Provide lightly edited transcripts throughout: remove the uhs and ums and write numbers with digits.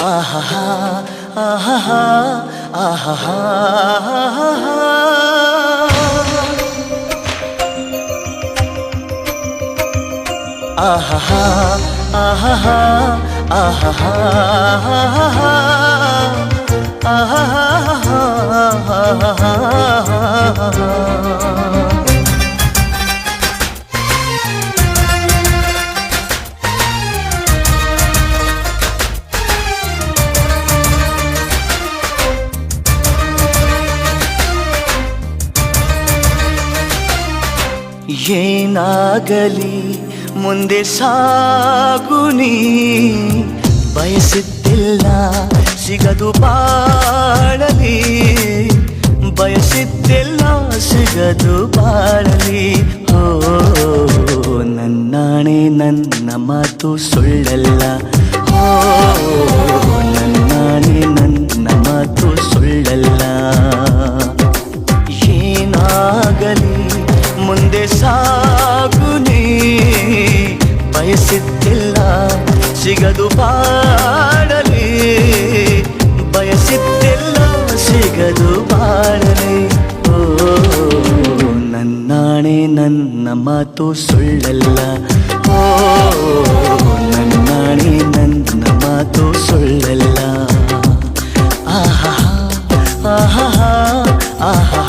ಆಹಾ ಆಹಾ ಆಹಾ ಆಹಾ ಆಹಾ ಆಹಾ ಏನಾಗಲಿ ಮುಂದೆ ಸಾಗುನಿ ಬಯಸಿದ್ದಿಲ್ಲ ಸಿಗದು ಬಾಳಲಿ ಬಯಸಿದ್ದಿಲ್ಲ ಸಿಗದು ಬಾಳಲಿ ಓ ನನ್ನಾಣೆ ನನ್ನ ಮಾತು ಸುಳ್ಳಲ್ಲ ಓ ನನ್ನಾಣೆ ನನ್ನ ಮಾತು ಸುಳ್ಳಲ್ಲ ಏನಾಗಲಿ ಮುಂದೆ ಸಾಗುನಿ ಬಯಸಿದ್ದಿಲ್ಲ ಸಿಗದು ಬಾಳಲಿ ಬಯಸಿದ್ದಿಲ್ಲ ಸಿಗದು ಬಾಳಲಿ ಓ ನನ್ನಾಣೆ ನನ್ನ ಮಾತು ಸುಳ್ಳಲ್ಲ ಓ ನನ್ನಾಣೆ ನನ್ನ ಮಾತು ಸುಳ್ಳಲ್ಲ ಆಹಾ ಆಹಾ ಆಹಾ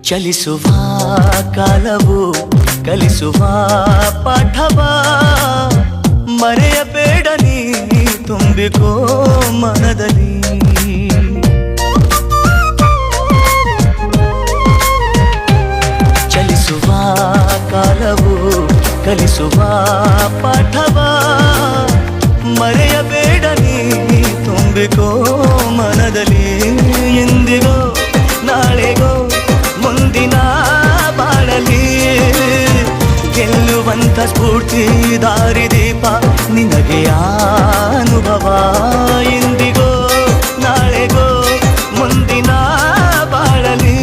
ಚಲಿಸುವ ಕಾಲವು ಕಲಿಸುವ ಪಾಠವ ಮರೆಯಬೇಡ ನೀ ತುಂಬಿಕೋ ಮನದಲ್ಲಿ ಚಲಿಸುವ ಕಾಲವು ಕಲಿಸುವ ಪಾಠವ ಮರೆಯಬೇಡ ನೀ ತುಂಬಿಕೋ ಮನದಲ್ಲಿ ಎಂದಿಗೋ ನಾಳೆಗೋ ಮುಂದಿನ ಬಾಳಲಿ ಗೆಲ್ಲುವಂತ ಸ್ಫೂರ್ತಿ ದಾರಿದೀಪ ನಿನಗೆ ಅನುಭವ ಎಂದಿಗೋ ನಾಳೆಗೋ ಮುಂದಿನ ಬಾಳಲಿ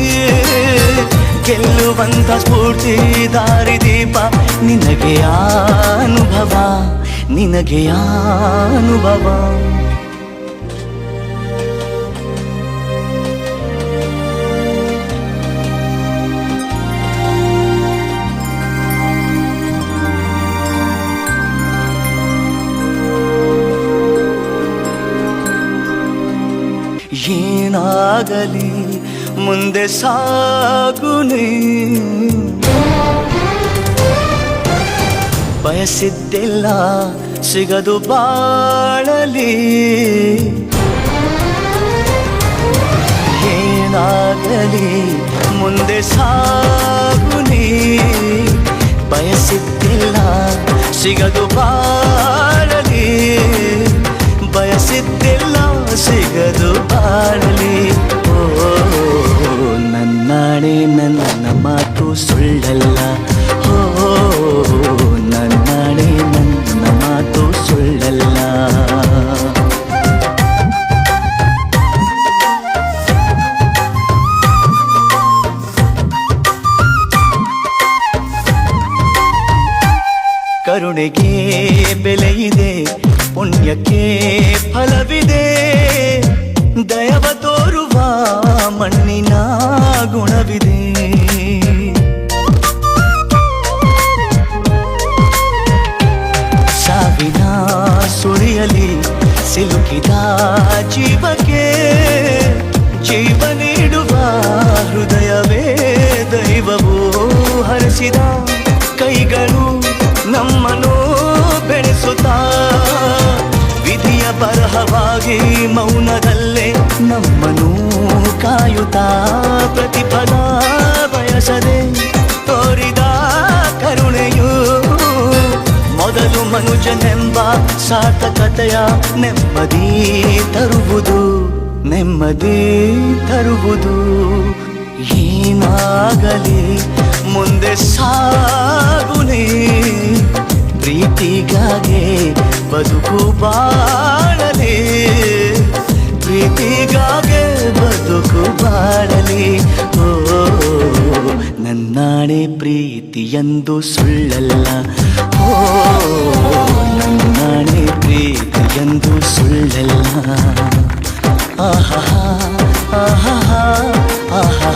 ಗೆಲ್ಲುವಂತ ಸ್ಫೂರ್ತಿ ದಾರಿದೀಪ ನಿನಗೆ ಅನುಭವ ನಿನಗೆ ಅನುಭವ ಏನಾಗಲಿ ಮುಂದೆ ಸಾಗುನಿ ಬಯಸಿದ್ದಿಲ್ಲ ಸಿಗದು ಬಾಳಲಿ ಏನಾಗಲಿ ಮುಂದೆ ಸಾಗುನಿ ಬಯಸಿದ್ದಿಲ್ಲ ಸಿಗದು ಬಾಳಲಿ ಬಯಸಿದ್ದಿಲ್ಲ ಸಿಗದು ಬಾಳಲಿ ಓ ನನ್ನಾಣೆ ನನ್ನ ಮಾತು ಸುಳ್ಳಲ್ಲ ಓ ನನ್ನಾಣೆ ನನ್ನ ಮಾತು ಸುಳ್ಳಲ್ಲ ಕರುಣೆಗೆ ಬೆಲೆಯಿದೆ ಪುಣ್ಯಕ್ಕೆ ಫಲವಿದೆ ದಯವ ತೋರುವ ಮಣ್ಣಿನ ಗುಣವಿದೆ ಸಾವಿನ ಸುಳಿಯಲಿ ಸಿಲುಕಿದ ಜೀವಕ್ಕೆ ಜೀವ ನೀಡುವ ಹೃದಯವೇ ದೈವವು ಹರಿಸಿದ ಕೈಗಳು ನಮ್ಮನ್ನು ಬೆಳೆಸುತ್ತಾ ವಿಧಿಯ ಬರಹವಾಗಿ ಮೌನದಲ್ಲೇ ನಮ್ಮನ್ನು ಕಾಯುತ್ತಾ ಪ್ರತಿಫಲ ಸಾರ್ಥಕತೆಯ ನೆಮ್ಮದಿ ತರುವುದು, ನೆಮ್ಮದಿ ತರುವುದು. ಏನಾಗಲಿ ಮುಂದೆ ಸಾಗುನಿ, ಪ್ರೀತಿಗಾಗಿ ಬದುಕು ಬಾಳಲಿ, ಪ್ರೀತಿಗಾಗಿ ಬದುಕು ಬಾಳಲಿ. ಓ ನನ್ನಾಣೆ ಪ್ರೀತಿಯೆಂದು ಸುಳ್ಳಲ್ಲ, ಓ ನನ್ನಾಣೆ ಪ್ರೀತಿಯೆಂದು ಸುಳ್ಳಲ್ಲ. ಆಹಾ ಆಹಾ ಆಹಾ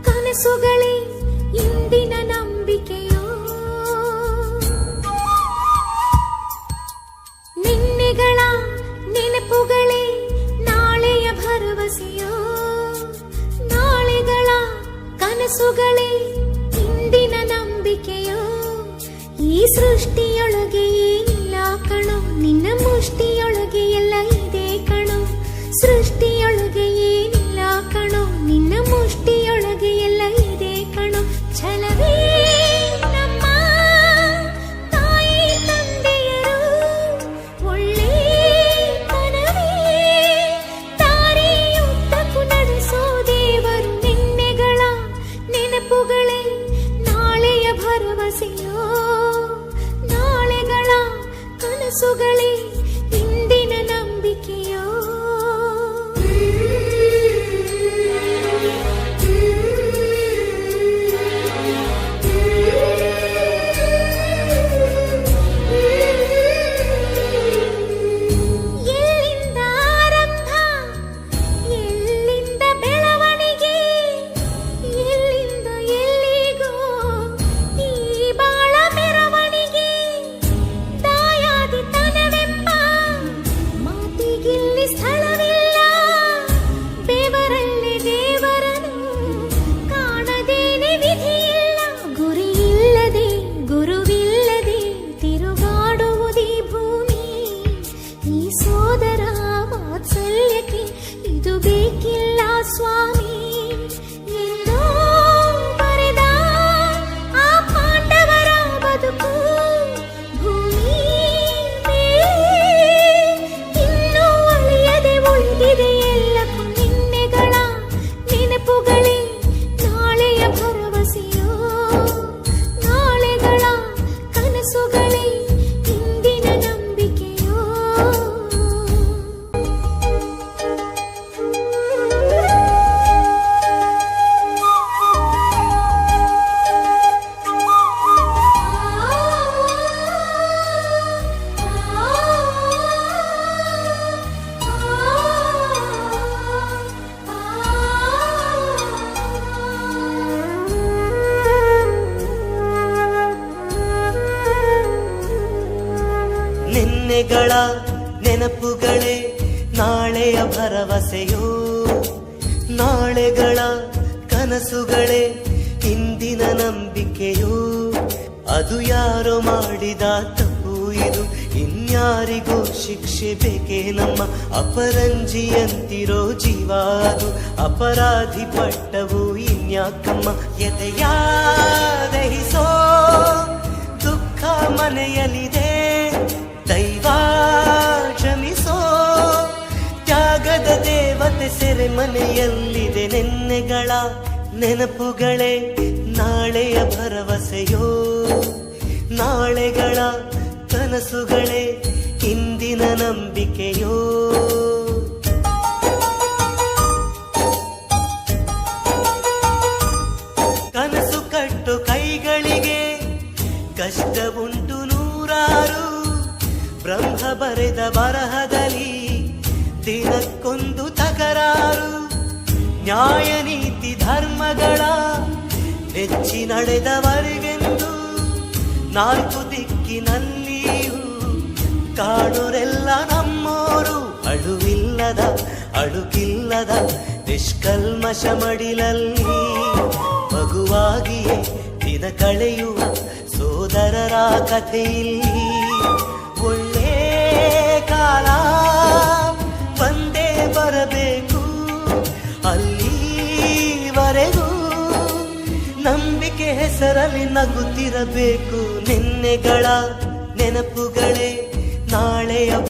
ಕನಸುಗಳೇ ಇಂದಿನ ನಂಬಿಕೆಯೋ, ನಿನ್ನೆಗಳ ನೆನಪುಗಳೇ ನಾಳೆಯ ಭರವಸೆಯೋ, ನಾಳೆಗಳ ಕನಸುಗಳೇ ಇಂದಿನ ನಂಬಿಕೆಯೋ. ಈ ಸೃಷ್ಟಿಯೊಳಗೆ ಏನಿಲ್ಲ ಕಣೋ, ನಿನ್ನ ಮುಷ್ಟಿಯೊಳಗೆ ಎಲ್ಲ ಇದೆ ಕಣೋ. ಸೃಷ್ಟಿಯೊಳಗೆ ಏನಿಲ್ಲ ಕಣೋ, ನಿನ್ನ ಮುಷ್ಟಿಯೊಳಗೆ ಎಲ್ಲ ಇದೆ ಕಣೋ. ಛಲವೇ ನಮ್ಮ ತಾಯಿ ತಂದೆಯರು, ಒಳ್ಳೆ ತನವೇ ದಾರಿಯುದ್ದಕ್ಕೂ ನಡೆಸೋ ದೇವರು. ನಿನ್ನೆಗಳ ನೆನಪುಗಳೇ ನಾಳೆಯ ಭರವಸೆಯೋ, ನಾಳೆಗಳ ಕನಸುಗಳೇ ಇಂದಿನ ನಂಬಿಕೆಯೋ. ಇದು ಬೇಕಿಲ್ಲ ಸ್ವಾಮಿ ಎಂದೋ ಬರೆದ ಆ ಪಾಂಡವರ ಬದುಕು. ಭೂಮಿ ಇನ್ನೂ ಅಳಿಯದೆ ಉಳಿದಿದೆ ಎಲ್ಲಕ್ಕೂ. ನಿನ್ನೆಗಳ ನೆನಪುಗಳೇ ನಾಳೆಯ ಭರವಸೆಯೋ, ನಾಳೆಗಳ ಕನಸುಗಳೇ ಇಂದಿನ ನಂಬಿಕೆಯೋ. ನಿನ್ನೆಗಳ ನೆನಪುಗಳೇ ನಾಳೆಯ ಭರವಸೆಯೋ, ನಾಳೆಗಳ ಕನಸುಗಳೇ ಇಂದಿನ ನಂಬಿಕೆಯೋ. ಅದು ಯಾರೋ ಮಾಡಿದ ತಪ್ಪು ಇದು, ಇನ್ಯಾರಿಗೂ ಶಿಕ್ಷೆ ಬೇಕೇ ನಮ್ಮ. ಅಪರಂಜಿಯಂತಿರೋ ಜೀವ ಅದು, ಅಪರಾಧಿ ಪಟ್ಟವು ಇನ್ಯಾಕಮ್ಮ. ಎದೆಯ ದಹಿಸೋ ದುಃಖ ಮನೆಯಲ್ಲಿದೆ, ದೈವ ಕ್ಷಮಿಸೋ ತ್ಯಾಗದ ದೇವತೆ ಸೆರೆ ಮನೆಯಲ್ಲಿದೆ. ನಿನ್ನೆಗಳ ನೆನಪುಗಳೇ ನಾಳೆಯ ಭರವಸೆಯೋ, ನಾಳೆಗಳ ಕನಸುಗಳೇ ಇಂದಿನ ನಂಬಿಕೆಯೋ. ಕನಸು ಕಟ್ಟು ಕೈಗಳಿಗೆ ಕಷ್ಟ ಉಂಟು ನೂರಾರು, ಬ್ರಹ್ಮ ಬರೆದ ಬರಹದಲ್ಲಿ ದಿನಕ್ಕೊಂದು ತಕರಾರು. ನ್ಯಾಯ ನೀತಿ ಧರ್ಮಗಳ ಹೆಚ್ಚಿ ನಡೆದವರಿಗೆಂದು ನಾಲ್ಕು ದಿಕ್ಕಿನಲ್ಲಿಯೂ ಕಾಣುರೆಲ್ಲ ನಮ್ಮೋರು ಅಳುವಿಲ್ಲದ ಅಳುಕಿಲ್ಲದ ನಿಷ್ಕಲ್ಮಶ ಮಡಿಲಲ್ಲಿ ಮಗುವಾಗಿಯೇ ದಿನ ಕಳೆಯುವ ಸೋದರರ ಕಥೆಯಲ್ಲಿ ಒಳ್ಳೆ ಕಾಲ ಬಂದೇ ಬರಬೇಕು ಅಲ್ಲಿವರೆಗೂ ನಂಬಿಕೆ ಹೆಸರಲ್ಲಿ ನಗುತ್ತಿರಬೇಕು ನಿನ್ನೆಗಳ ನೆನಪುಗಳೇ ನಾಳೆಯ